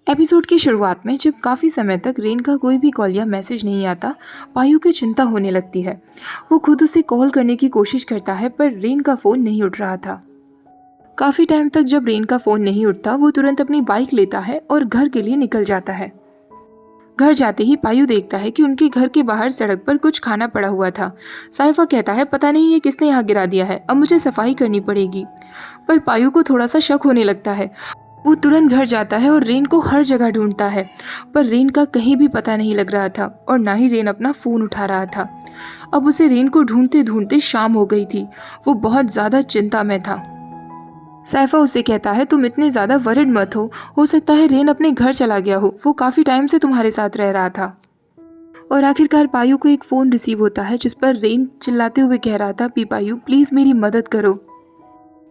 Episode की शुरुआत में जब काफ़ी समय तक रेन का कोई भी कॉल या मैसेज नहीं आता, पायु की चिंता होने लगती है। वो खुद उसे कॉल करने की कोशिश करता है पर रेन का फ़ोन नहीं उठ रहा था। काफ़ी टाइम तक जब रेन का फ़ोन नहीं उठता, वो तुरंत अपनी बाइक लेता है और घर के लिए निकल जाता है। घर जाते ही पायु देखता है कि उनके घर के बाहर सड़क पर कुछ खाना पड़ा हुआ था। साइफा कहता है, पता नहीं ये किसने यहाँ गिरा दिया है, अब मुझे सफाई करनी पड़ेगी। पर पायु को थोड़ा सा शक होने लगता है। वो तुरंत घर जाता है और रेन को हर जगह ढूंढता है, पर रेन का कहीं भी पता नहीं लग रहा था और ना ही रेन अपना फ़ोन उठा रहा था। अब उसे रेन को ढूंढते ढूंढते शाम हो गई थी। वो बहुत ज़्यादा चिंता में था। सैफा उसे कहता है, तुम इतने ज़्यादा वरिड मत हो सकता है रेन अपने घर चला गया हो, वो काफ़ी टाइम से तुम्हारे साथ रह रहा था। और आखिरकार पायु को एक फ़ोन रिसीव होता है जिस पर रेन चिल्लाते हुए कह रहा था, पायु प्लीज़ मेरी मदद करो।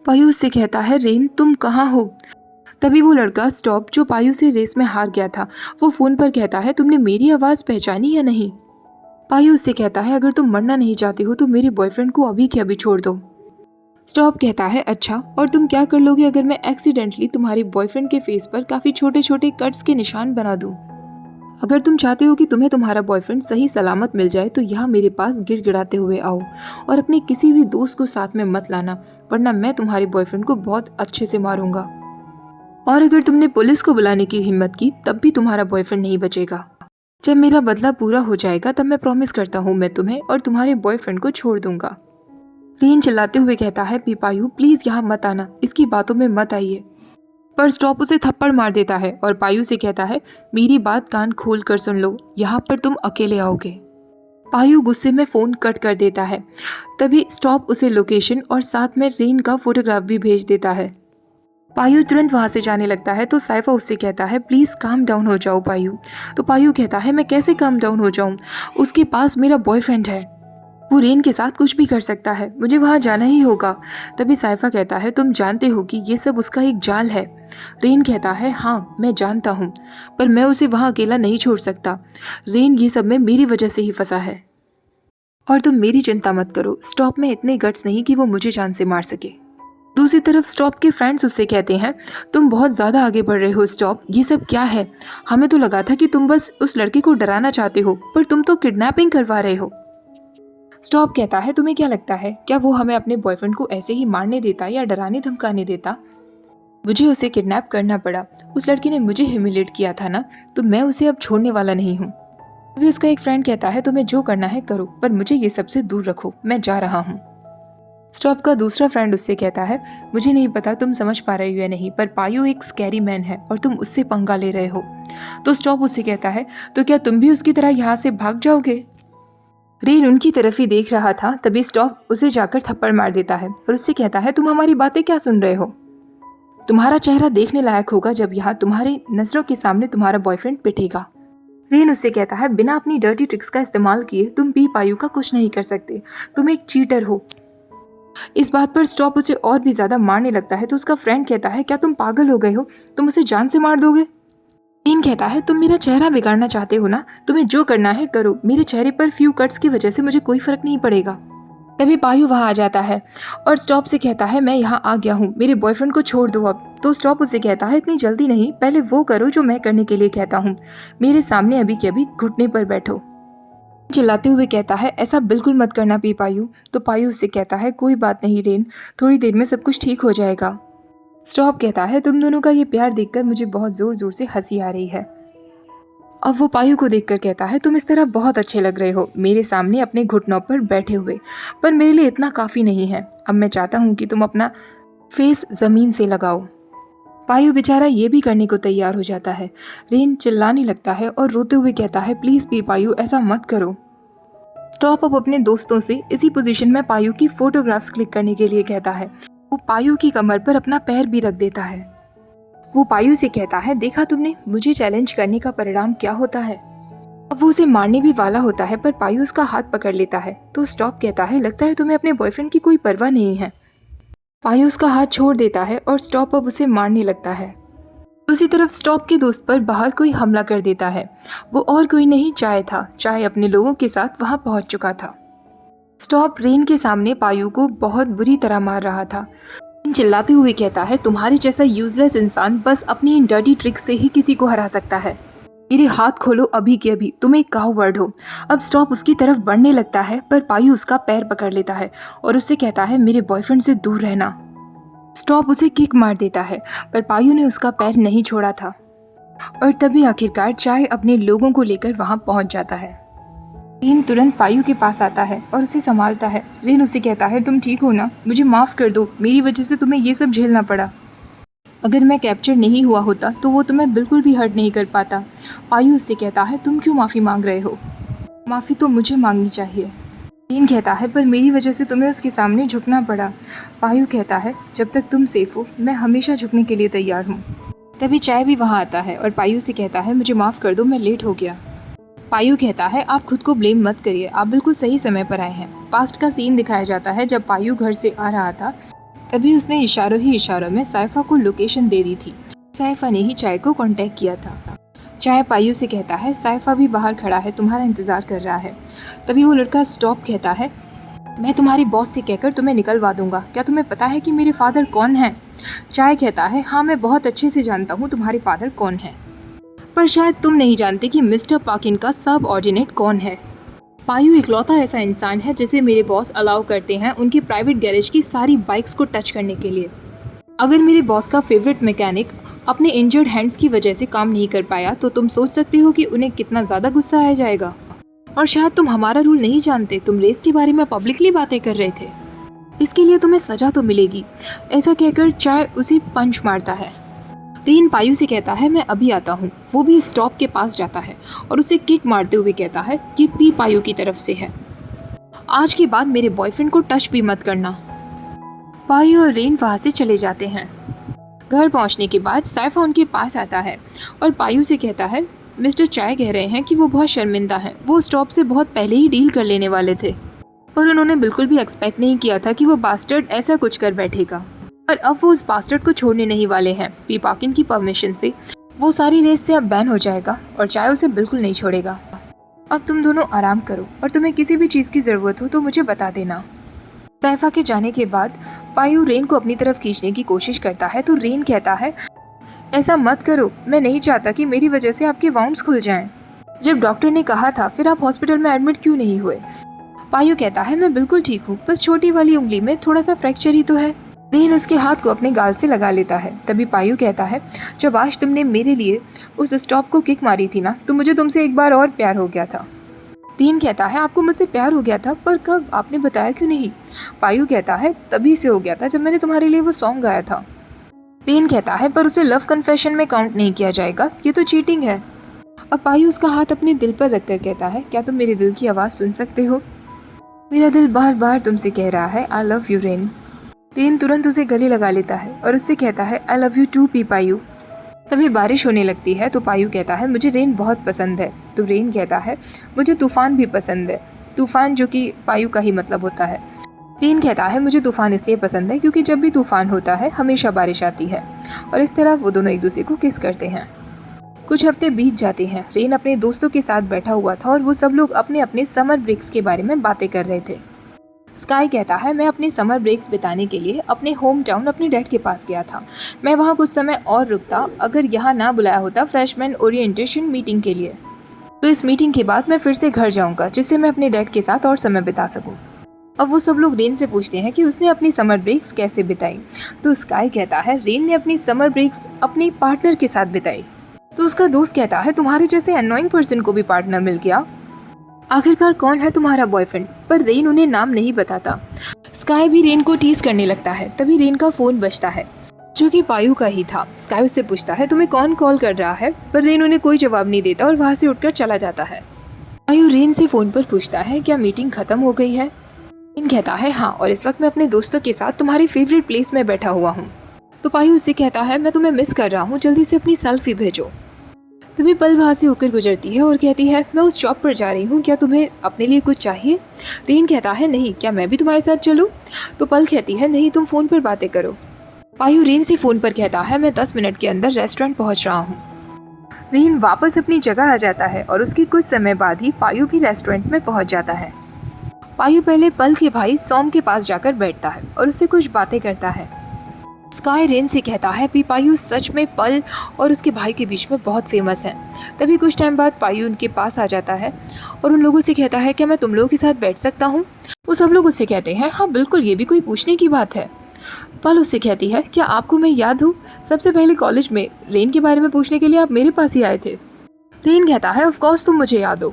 पायु उससे कहता है, रेन तुम कहाँ हो? तभी वो लड़का स्टॉप, जो पायु से रेस में हार गया था, वो फ़ोन पर कहता है, तुमने मेरी आवाज़ पहचानी या नहीं? पायु उससे कहता है, अगर तुम मरना नहीं चाहते हो तो मेरे बॉयफ्रेंड को अभी के अभी छोड़ दो। स्टॉप कहता है, अच्छा, और तुम क्या कर लोगे अगर मैं एक्सीडेंटली तुम्हारे बॉयफ्रेंड के फेस पर काफ़ी छोटे छोटे कट्स के निशान बना दूँ? अगर तुम चाहते हो कि तुम्हें तुम्हारा बॉयफ्रेंड सही सलामत मिल जाए तो यहाँ मेरे पास गिड़गिड़ाते हुए आओ और अपने किसी भी दोस्त को साथ में मत लाना, वरना मैं तुम्हारे बॉयफ्रेंड को बहुत अच्छे से मारूंगा। और अगर तुमने पुलिस को बुलाने की हिम्मत की तब भी तुम्हारा बॉयफ्रेंड नहीं बचेगा। जब मेरा बदला पूरा हो जाएगा तब मैं प्रॉमिस करता हूँ मैं तुम्हें और तुम्हारे बॉयफ्रेंड को छोड़ दूंगा। रेन चिल्लाते हुए कहता है, पायु प्लीज यहाँ मत आना, इसकी बातों में मत आइए। पर स्टॉप उसे थप्पड़ मार देता है और पायु से कहता है, मेरी बात कान खोल कर सुन लो, यहाँ पर तुम अकेले आओगे। पायु गुस्से में फ़ोन कट कर देता है। तभी स्टॉप उसे लोकेशन और साथ में रेन का फोटोग्राफ भी भेज देता है। पायु तुरंत वहां से जाने लगता है तो साइफा उससे कहता है, प्लीज़ काम डाउन हो जाओ पायु। तो पायु कहता है, मैं कैसे काम डाउन हो जाऊं, उसके पास मेरा बॉयफ्रेंड है, वो रेन के साथ कुछ भी कर सकता है, मुझे वहां जाना ही होगा। तभी साइफा कहता है, तुम जानते हो कि ये सब उसका एक जाल है। रेन कहता है, हाँ मैं जानता हूँ, पर मैं उसे वहां अकेला नहीं छोड़ सकता। रेन ये सब में मेरी वजह से ही फंसा है। और तुम मेरी चिंता मत करो, स्टॉप में इतने गट्स नहीं कि वो मुझे जान से मार सके। दूसरी तरफ स्टॉप के फ्रेंड्स उससे कहते हैं, तुम बहुत ज़्यादा आगे बढ़ रहे हो स्टॉप, ये सब क्या है? हमें तो लगा था कि तुम बस उस लड़के को डराना चाहते हो, पर तुम तो किडनैपिंग करवा रहे हो। स्टॉप कहता है, तुम्हें क्या लगता है, क्या वो हमें अपने बॉयफ्रेंड को ऐसे ही मारने देता या डराने धमकाने देता? मुझे उसे किडनैप करना पड़ा, उस लड़के ने मुझे ह्यूमिलेट किया था ना, तो मैं उसे अब छोड़ने वाला नहीं हूँ। अभी उसका एक फ्रेंड कहता है, तुम्हें जो करना है करो, पर मुझे ये सबसे दूर रखो, मैं जा रहा हूँ। स्टॉप का दूसरा फ्रेंड उससे कहता है, मुझे नहीं पता तुम समझ पा रहे हो या नहीं, पर पायु एक स्कैरी मैन है और तुम उससे पंगा ले रहे हो। तो स्टॉप उससे कहता है, तो क्या तुम भी उसकी तरह यहाँ से भाग जाओगे? रेन उनकी तरफ ही देख रहा था। तभी स्टॉप उसे जाकर थप्पड़ मार देता है और उससे कहता है, तुम हमारी बातें क्या सुन रहे हो? तुम्हारा चेहरा देखने लायक होगा जब यहाँ तुम्हारी नजरों के सामने तुम्हारा बॉयफ्रेंड पिटेगा। रेन उससे कहता है, बिना अपनी डर्टी ट्रिक्स का इस्तेमाल किए तुम भी पायु का कुछ नहीं कर सकते, तुम एक चीटर हो। इस बात पर स्टॉप उसे और भी ज्यादा मारने लगता है तो उसका फ्रेंड कहता है, क्या तुम पागल हो गए हो, तुम उसे जान से मार दोगे? रेन कहता है, तुम मेरा चेहरा बिगाड़ना चाहते हो ना, तुम्हें जो करना है करो, मेरे चेहरे पर फ्यू कट्स की वजह से मुझे कोई फर्क नहीं पड़ेगा। तभी पायु वहां आ जाता है और स्टॉप से कहता है, मैं यहाँ आ गया हूँ, मेरे बॉयफ्रेंड को छोड़ दो अब। तो स्टॉप उसे कहता है, इतनी जल्दी नहीं, पहले वो करो जो मैं करने के लिए कहता हूँ, मेरे सामने अभी के अभी घुटने पर बैठो। चिल्लाते हुए कहता है, ऐसा बिल्कुल मत करना पायु। तो पायु उससे कहता है, कोई बात नहीं रेन, थोड़ी देर में सब कुछ ठीक हो जाएगा। स्टॉप कहता है, तुम दोनों का ये प्यार देखकर मुझे बहुत जोर जोर से हंसी आ रही है। अब वो पायु को देखकर कहता है, तुम इस तरह बहुत अच्छे लग रहे हो मेरे सामने अपने घुटनों पर बैठे हुए, पर मेरे लिए इतना काफ़ी नहीं है। अब मैं चाहता हूँ कि तुम अपना फेस ज़मीन से लगाओ। पायु बेचारा ये भी करने को तैयार हो जाता है। रेन चिल्लाने लगता है और रोते हुए कहता है, प्लीज़ पायु ऐसा मत करो। स्टॉप अब अपने दोस्तों से इसी पोजीशन में पायु की फोटोग्राफ्स क्लिक करने के लिए कहता है। वो पायु की कमर पर अपना पैर भी रख देता है। वो पायु से कहता है, देखा तुमने, मुझे चैलेंज करने का परिणाम क्या होता है। अब वो उसे मारने भी वाला होता है पर पायु उसका हाथ पकड़ लेता है। तो स्टॉप कहता है, लगता है तुम्हें अपने बॉयफ्रेंड की कोई परवाह नहीं है। पायु उसका हाथ छोड़ देता है और स्टॉप अब उसे मारने लगता है। दूसरी तरफ स्टॉप के दोस्त पर बाहर कोई हमला कर देता है। वो और कोई नहीं, चाय था। चाय अपने लोगों के साथ वहां पहुंच चुका था। स्टॉप रेन के सामने पायु को बहुत बुरी तरह मार रहा था। चिल्लाते हुए कहता है, तुम्हारे जैसा यूजलेस इंसान बस अपनी इन डर्टी ट्रिक से ही किसी को हरा सकता है। मेरे हाथ खोलो अभी के अभी, तुम एक काउवर्ड हो। अब स्टॉप उसकी तरफ बढ़ने लगता है पर पायु उसका पैर पकड़ लेता है और उससे कहता है, मेरे बॉयफ्रेंड से दूर रहना। स्टॉप उसे किक मार देता है पर पायु ने उसका पैर नहीं छोड़ा था और तभी आखिरकार चाय अपने लोगों को लेकर वहां पहुंच जाता है। रेन तुरंत पायु के पास आता है और उसे संभालता है। रेन उसे कहता है, तुम ठीक हो ना? मुझे माफ़ कर दो, मेरी वजह से तुम्हें ये सब झेलना पड़ा। अगर मैं कैप्चर नहीं हुआ होता तो वो तुम्हें बिल्कुल भी हर्ट नहीं कर पाता। पायु उससे कहता है, तुम क्यों माफ़ी मांग रहे हो? माफ़ी तो मुझे मांगनी चाहिए। रेन कहता है, पर मेरी वजह से तुम्हें उसके सामने झुकना पड़ा। पायु कहता है, जब तक तुम सेफ हो मैं हमेशा झुकने के लिए तैयार हूँ। तभी चाय भी वहाँ आता है और पायु से कहता है, मुझे माफ़ कर दो, मैं लेट हो गया। पायु कहता है, आप खुद को ब्लेम मत करिए, आप बिल्कुल सही समय पर आए हैं। पास्ट का सीन दिखाया जाता है जब पायु घर से आ रहा था, तभी उसने इशारों ही इशारों में साइफा को लोकेशन दे दी थी। साइफा ने ही चाय को कांटेक्ट किया था। चाय पायु से कहता है, साइफा भी बाहर खड़ा है, तुम्हारा इंतज़ार कर रहा है। तभी वो लड़का स्टॉप कहता है, मैं तुम्हारी बॉस से कहकर तुम्हें निकलवा दूंगा। क्या तुम्हें पता है कि मेरे फादर कौन हैं? चाय कहता है, हाँ मैं बहुत अच्छे से जानता हूँ तुम्हारे फादर कौन है, पर शायद तुम नहीं जानते कि मिस्टर पाकिन का सब ऑर्डिनेट कौन है। पायु इकलौता ऐसा इंसान है जिसे मेरे बॉस अलाउ करते हैं उनकी प्राइवेट गैरेज की सारी बाइक्स को टच करने के लिए। अगर मेरे बॉस का फेवरेट मैकेनिक अपने इंजर्ड हैंड्स की वजह से काम नहीं कर पाया तो तुम सोच सकते हो कि उन्हें कितना ज़्यादा गुस्सा आ जाएगा। और शायद तुम हमारा रूल नहीं जानते, तुम रेस के बारे में पब्लिकली बातें कर रहे थे, इसके लिए तुम्हें सज़ा तो मिलेगी। ऐसा कहकर चाय उसे पंच मारता है। रेन पायु से कहता है, मैं अभी आता हूँ। वो भी स्टॉप के पास जाता है और उसे किक मारते हुए कहता है कि पी पायु की तरफ से है, आज के बाद मेरे बॉयफ्रेंड को टच भी मत करना। पायु और रेन वहाँ से चले जाते हैं। घर पहुँचने के बाद साइफा उनके पास आता है और पायु से कहता है, मिस्टर चाय कह रहे हैं कि वो बहुत शर्मिंदा हैं। वो स्टॉप से बहुत पहले ही डील कर लेने वाले थे, पर उन्होंने बिल्कुल भी एक्सपेक्ट नहीं किया था कि वो बास्टर्ड ऐसा कुछ कर बैठेगा। और अब वो उस बास्टर्ड को छोड़ने नहीं वाले हैं। पी पाकिन की परमिशन से वो सारी रेस से अब बैन हो जाएगा और चाय उसे बिल्कुल नहीं छोड़ेगा। अब तुम दोनों आराम करो और तुम्हें किसी भी चीज़ की ज़रूरत हो तो मुझे बता देना। साइफा के जाने के बाद पायु रेन को अपनी तरफ खींचने की कोशिश करता है तो रेन कहता है, ऐसा मत करो, मैं नहीं चाहता कि मेरी वजह से आपके वाउंड्स खुल जाएं। जब डॉक्टर ने कहा था फिर आप हॉस्पिटल में एडमिट क्यों नहीं हुए? पायु कहता है, मैं बिल्कुल ठीक हूँ, बस छोटी वाली उंगली में थोड़ा सा फ्रैक्चर ही तो है। रेन उसके हाथ को अपने गाल से लगा लेता है। तभी पायु कहता है, जब आज तुमने मेरे लिए उस स्टॉप को किक मारी थी ना, तो मुझे तुमसे एक बार और प्यार हो गया था। रेन कहता है, आपको मुझसे प्यार हो गया था, पर कब? आपने बताया क्यों नहीं? पायु कहता है, तभी से हो गया था जब मैंने तुम्हारे लिए वो सॉन्ग गाया था। रेन कहता है, पर उसे लव कन्फेशन में काउंट नहीं किया जाएगा, ये तो चीटिंग है। अब पायु उसका हाथ अपने दिल पर रखकर कहता है, क्या तुम मेरे दिल की आवाज़ सुन सकते हो? मेरा दिल बार बार तुमसे कह रहा है, I love you rain. Rain तुरंत उसे गले लगा लेता है और उससे कहता है, आई लव यू टू पी पायु। तभी बारिश होने लगती है तो पायु कहता है, मुझे रेन बहुत पसंद है। तो रेन कहता है, मुझे तूफ़ान भी पसंद है। तूफ़ान जो कि पायु का ही मतलब होता है। रेन कहता है, मुझे तूफ़ान इसलिए पसंद है क्योंकि जब भी तूफ़ान होता है हमेशा बारिश आती है। और इस तरह वो दोनों एक दूसरे को किस करते हैं। कुछ हफ्ते बीत जाते हैं। रेन अपने दोस्तों के साथ बैठा हुआ था और वो सब लोग अपने अपने समर ब्रेक्स के बारे में बातें कर रहे थे। स्काई कहता है, मैं अपने समर ब्रेक्स बिताने के लिए अपने होम टाउन अपने डैड के पास गया था। मैं वहाँ कुछ समय और रुकता अगर यहाँ ना बुलाया होता फ्रेशमैन ओरिएंटेशन मीटिंग के लिए। तो इस मीटिंग के बाद मैं फिर से घर जाऊँगा जिससे मैं अपने डैड के साथ और समय बिता सकूँ। अब वो सब लोग रेन से पूछते हैं कि उसने अपनी समर ब्रेक्स कैसे बिताई। तो स्काई कहता है, रेन ने अपनी समर ब्रेक्स अपने पार्टनर के साथ बिताई। तो उसका दोस्त कहता है, तुम्हारे जैसे अननोइंग पर्सन को भी पार्टनर मिल गया। आखिरकार कौन है तुम्हारा बॉयफ्रेंड? पर रेन उन्हें नाम नहीं बताता। स्काई भी रेन को टीज करने लगता है। तभी रेन का फोन बजता है जो कि पायु का ही था। स्काई उससे पूछता है, तुम्हें कौन कॉल कर रहा है? पर रेन उन्हें कोई जवाब नहीं देता और वहाँ से उठकर चला जाता है। पायु रेन से फोन पर पूछता है, क्या मीटिंग खत्म हो गई है? रेन कहता है, हाँ, और इस वक्त मैं अपने दोस्तों के साथ तुम्हारी फेवरेट प्लेस में बैठा हुआ हूँ। तो पायु उससे कहता है, मैं तुम्हें मिस कर रहा हूँ, जल्दी से अपनी सेल्फी भेजो। तभी पल वहाँ से होकर गुजरती है और कहती है, मैं उस जॉब पर जा रही हूँ, क्या तुम्हें अपने लिए कुछ चाहिए? रेन कहता है, नहीं, क्या मैं भी तुम्हारे साथ चलूँ? तो पल कहती है, नहीं, तुम फ़ोन पर बातें करो। पायु रेन से फ़ोन पर कहता है, मैं 10 मिनट के अंदर रेस्टोरेंट पहुँच रहा हूँ। रेन वापस अपनी जगह आ जाता है और उसके कुछ समय बाद ही पायु भी रेस्टोरेंट में पहुँच जाता है। पायु पहले पल के भाई सोम के पास जाकर बैठता है और उससे कुछ बातें करता है। स्काई रेन से कहता है कि पायु सच में पल और उसके भाई के बीच में बहुत फेमस है। तभी कुछ टाइम बाद पायु उनके पास आ जाता है और उन लोगों से कहता है क्या मैं तुम लोगों के साथ बैठ सकता हूँ। वो सब लोग उससे कहते हैं हाँ बिल्कुल, ये भी कोई पूछने की बात है। पल उससे कहती है क्या आपको मैं याद हूँ, सबसे पहले कॉलेज में रेन के बारे में पूछने के लिए आप मेरे पास ही आए थे। रेन कहता है ऑफ कोर्स तुम मुझे याद हो।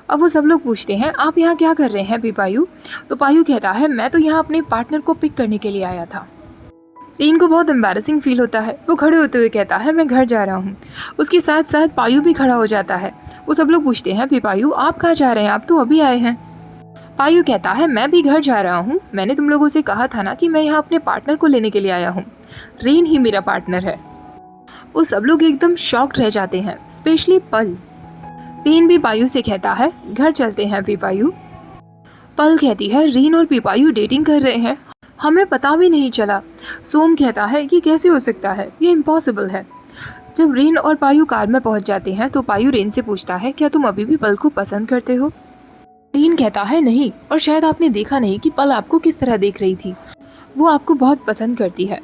अब वो सब लोग पूछते हैं आप यहाँ क्या कर रहे हैं पायु। तो पायु कहता है मैं तो यहाँ अपने पार्टनर को पिक करने के लिए आया था। रेन को बहुत एम्बैरेसिंग फील होता है। वो खड़े होते हुए कहता है मैं घर जा रहा हूँ। उसके साथ साथ पायु भी खड़ा हो जाता है। वो सब लोग पूछते हैं पायु आप कहाँ जा रहे हैं, आप तो अभी आए हैं। पायु कहता है मैं भी घर जा रहा हूँ, मैंने तुम लोगों से कहा था ना कि मैं यहाँ अपने पार्टनर को लेने के लिए आया हूँ। रेन ही मेरा पार्टनर है। वो सब लोग एकदम शॉक्ड रह जाते हैं, स्पेशली पल। रेन भी पायु से कहता है घर चलते हैं पायु। पल कहती है रेन और पायु डेटिंग कर रहे हैं, हमें पता भी नहीं चला। सोम कहता है ये कैसे हो सकता है, ये इम्पॉसिबल है। जब रेन और पायु कार में पहुंच जाते हैं तो पायु रेन से पूछता है क्या तुम अभी भी पल को पसंद करते हो। रेन कहता है नहीं, और शायद आपने देखा नहीं कि पल आपको किस तरह देख रही थी, वो आपको बहुत पसंद करती है।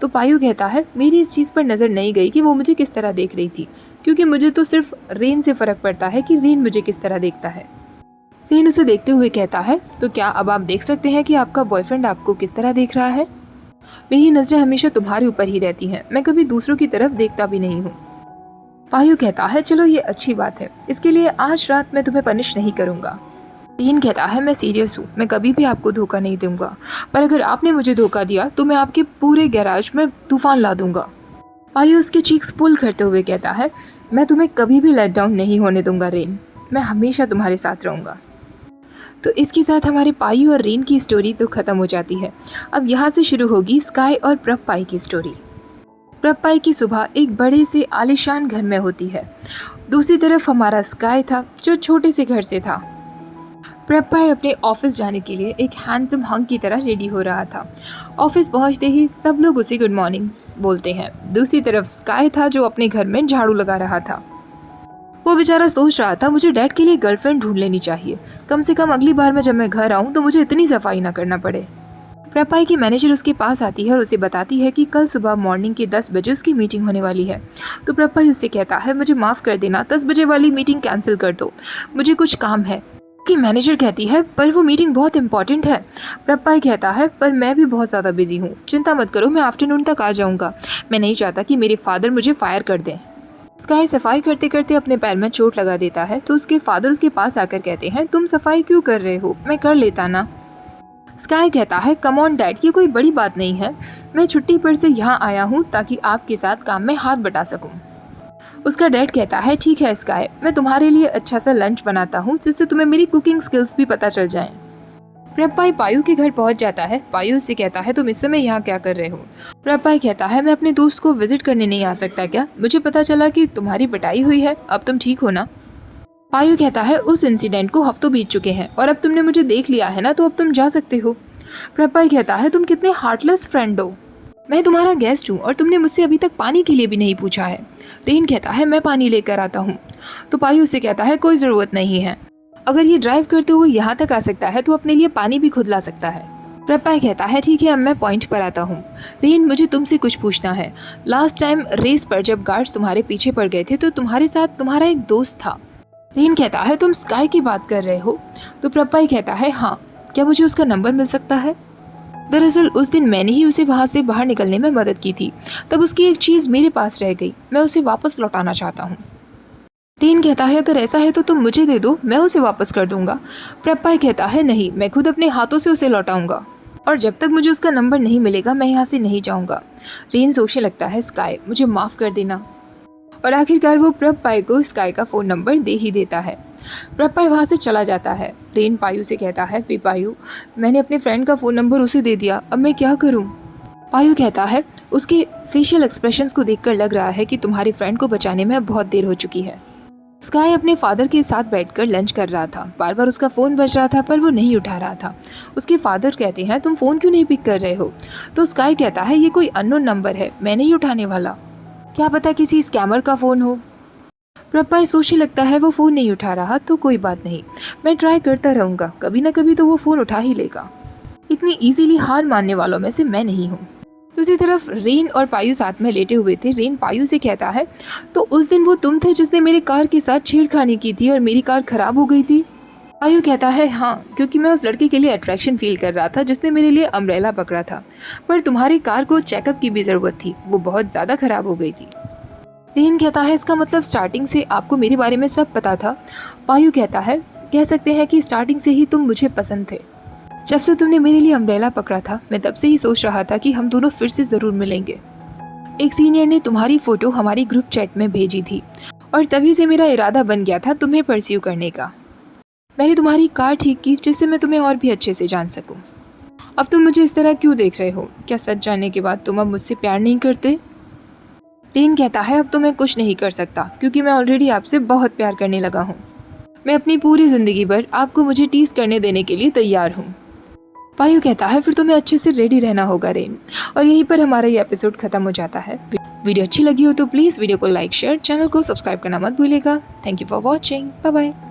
तो पायु कहता है मेरी इस चीज़ पर नज़र नहीं गई कि वो मुझे किस तरह देख रही थी, क्योंकि मुझे तो सिर्फ रेन से फ़र्क पड़ता है कि रेन मुझे किस तरह देखता है। रेन उसे देखते हुए कहता है तो क्या अब आप देख सकते हैं कि आपका बॉयफ्रेंड आपको किस तरह देख रहा है। मेरी नज़रें हमेशा तुम्हारे ऊपर ही रहती हैं, मैं कभी दूसरों की तरफ देखता भी नहीं हूँ। पायु कहता है चलो ये अच्छी बात है, इसके लिए आज रात मैं तुम्हें पनिश नहीं करूँगा। रेन कहता है मैं सीरियस हूँ, मैं कभी भी आपको धोखा नहीं दूंगा, पर अगर आपने मुझे धोखा दिया तो मैं आपके पूरे गैराज में तूफान ला दूंगा। पायु उसके चीक्स पुल करते हुए कहता है मैं तुम्हें कभी भी लेट डाउन नहीं होने दूंगा रेन, मैं हमेशा तुम्हारे साथ रहूँगा। तो इसके साथ हमारे पायु और रेन की स्टोरी तो ख़त्म हो जाती है। अब यहाँ से शुरू होगी स्काई और प्रप-पाई की स्टोरी। प्रप-पाई की सुबह एक बड़े से आलीशान घर में होती है। दूसरी तरफ हमारा स्काई था जो छोटे से घर से था। प्रप-पाई अपने ऑफिस जाने के लिए एक हैंडसम हंक की तरह रेडी हो रहा था। ऑफिस पहुंचते ही सब लोग उसे गुड मॉर्निंग बोलते हैं। दूसरी तरफ स्काई था जो अपने घर में झाड़ू लगा रहा था। वो बेचारा सोच रहा था मुझे डैड के लिए गर्लफ्रेंड ढूंढ लेनी चाहिए, कम से कम अगली बार में जब मैं घर आऊँ तो मुझे इतनी सफाई ना करना पड़े। प्रप-पाई की मैनेजर उसके पास आती है और उसे बताती है कि कल सुबह मॉर्निंग के 10 बजे उसकी मीटिंग होने वाली है। तो प्रप-पाई उससे कहता है मुझे माफ़ कर देना, 10 बजे वाली मीटिंग कैंसिल कर दो, मुझे कुछ काम है। कि मैनेजर कहती है पर वो मीटिंग बहुत इंपॉर्टेंट है। प्रप-पाई कहता है पर मैं भी बहुत ज़्यादा बिजी हूँ, चिंता मत करो, मैं आफ्टरनून तक आ जाऊँगा, मैं नहीं चाहता कि मेरे फादर मुझे फायर कर दें। स्काई सफाई करते करते अपने पैर में चोट लगा देता है तो उसके फादर उसके पास आकर कहते हैं तुम सफाई क्यों कर रहे हो, मैं कर लेता ना। स्काई कहता है कम ऑन डैड, ये कोई बड़ी बात नहीं है, मैं छुट्टी पर से यहाँ आया हूँ ताकि आपके साथ काम में हाथ बटा सकूँ। उसका डैड कहता है ठीक है स्काई, मैं तुम्हारे लिए अच्छा सा लंच बनाता हूँ जिससे तुम्हें मेरी कुकिंग स्किल्स भी पता चल जाएं। प्रप-पाई पायु के घर पहुंच जाता है। पायु उससे कहता है तुम इस समय यहाँ क्या कर रहे हो। प्रप-पाई कहता है मैं अपने दोस्त को विजिट करने नहीं आ सकता क्या, मुझे पता चला कि तुम्हारी पिटाई हुई है, अब तुम ठीक हो ना। पायु कहता है उस इंसिडेंट को हफ्तों बीत चुके हैं और अब तुमने मुझे देख लिया है ना, तो अब तुम जा सकते हो। प्रप-पाई कहता है तुम कितने हार्टलेस फ्रेंड हो, मैं तुम्हारा गेस्ट हूँ और तुमने मुझसे अभी तक पानी के लिए भी नहीं पूछा है। रेन कहता है मैं पानी लेकर आता हूँ। तो पायु उससे कहता है कोई ज़रूरत नहीं है, अगर ये ड्राइव करते हुए यहाँ तक आ सकता है तो अपने लिए पानी भी खुद ला सकता है। प्रप-पाई कहता है ठीक है अब मैं पॉइंट पर आता हूँ। रेन मुझे तुमसे कुछ पूछना है, लास्ट टाइम रेस पर जब गार्ड्स तुम्हारे पीछे पड़ गए थे तो तुम्हारे साथ तुम्हारा एक दोस्त था। रेन कहता है तुम स्काई की बात कर रहे हो। तो प्रप-पाई कहता है हाँ, क्या मुझे उसका नंबर मिल सकता है। दरअसल उस दिन मैंने ही उसे वहाँ से बाहर निकलने में मदद की थी, तब उसकी एक चीज़ मेरे पास रह गई, मैं उसे वापस लौटाना चाहता हूँ। रेन कहता है अगर ऐसा है तो तुम मुझे दे दो, मैं उसे वापस कर दूंगा। प्रप-पाई कहता है नहीं, मैं खुद अपने हाथों से उसे लौटाऊंगा और जब तक मुझे उसका नंबर नहीं मिलेगा मैं यहाँ से नहीं जाऊँगा। रेन सोचने लगता है स्काई मुझे माफ़ कर देना, और आखिरकार वो प्रप-पाई को स्काई का फ़ोन नंबर दे ही देता है। प्रप-पाई वहाँ से चला जाता है। रेन पायु से कहता है पायु मैंने अपने फ्रेंड का फ़ोन नंबर उसे दे दिया, अब मैं क्या करूँ। पायु कहता है उसके फेशियल एक्सप्रेशंस को देखकर लग रहा है कि तुम्हारी फ्रेंड को बचाने में बहुत देर हो चुकी है। स्काई अपने फादर के साथ बैठकर लंच कर रहा था, बार बार उसका फ़ोन बज रहा था पर वो नहीं उठा रहा था। उसके फादर कहते हैं तुम फ़ोन क्यों नहीं पिक कर रहे हो। तो स्काई कहता है ये कोई अननोन नंबर है, मैं नहीं उठाने वाला, क्या पता किसी स्कैमर का फ़ोन हो। प्रप-पाई सोचने लगता है वो फ़ोन नहीं उठा रहा तो कोई बात नहीं, मैं ट्राई करता रहूँगा, कभी ना कभी तो वो फ़ोन उठा ही लेगा, इतनी ईजीली हार मानने वालों में से मैं नहीं हूँ। दूसरी तरफ रेन और पायु साथ में लेटे हुए थे। रेन पायु से कहता है, तो उस दिन वो तुम थे जिसने मेरी कार के साथ छेड़खानी की थी और मेरी कार खराब हो गई थी। पायु कहता है, हाँ, क्योंकि मैं उस लड़के के लिए अट्रैक्शन फील कर रहा था जिसने मेरे लिए अम्ब्रेला पकड़ा था, पर तुम्हारी कार को चेकअप की भी ज़रूरत थी, वो बहुत ज़्यादा खराब हो गई थी। रेन कहता है, इसका मतलब स्टार्टिंग से आपको मेरे बारे में सब पता था। पायु कहता है, कह सकते हैं कि स्टार्टिंग से ही तुम मुझे पसंद थे। जब से तुमने मेरे लिए अम्ब्रेला पकड़ा था, मैं तब से ही सोच रहा था कि हम दोनों फिर से ज़रूर मिलेंगे। एक सीनियर ने तुम्हारी फ़ोटो हमारी ग्रुप चैट में भेजी थी और तभी से मेरा इरादा बन गया था तुम्हें परस्यू करने का। मैंने तुम्हारी कार ठीक की जिससे मैं तुम्हें और भी अच्छे से जान सकूं। अब तुम मुझे इस तरह क्यों देख रहे हो? क्या सच जानने के बाद तुम अब मुझसे प्यार नहीं करते? रेन कहता है, अब तो मैं कुछ नहीं कर सकता क्योंकि मैं ऑलरेडी आपसे बहुत प्यार करने लगा हूँ। मैं अपनी पूरी ज़िंदगी भर आपको मुझे टीज करने देने के लिए तैयार हूँ। पायु कहता है, फिर तुम्हें अच्छे से रेडी रहना होगा रेन। और यहीं पर हमारा ये एपिसोड खत्म हो जाता है। वीडियो अच्छी लगी हो तो प्लीज़ वीडियो को लाइक, शेयर, चैनल को सब्सक्राइब करना मत भूलिएगा। Thank you for watching. Bye bye.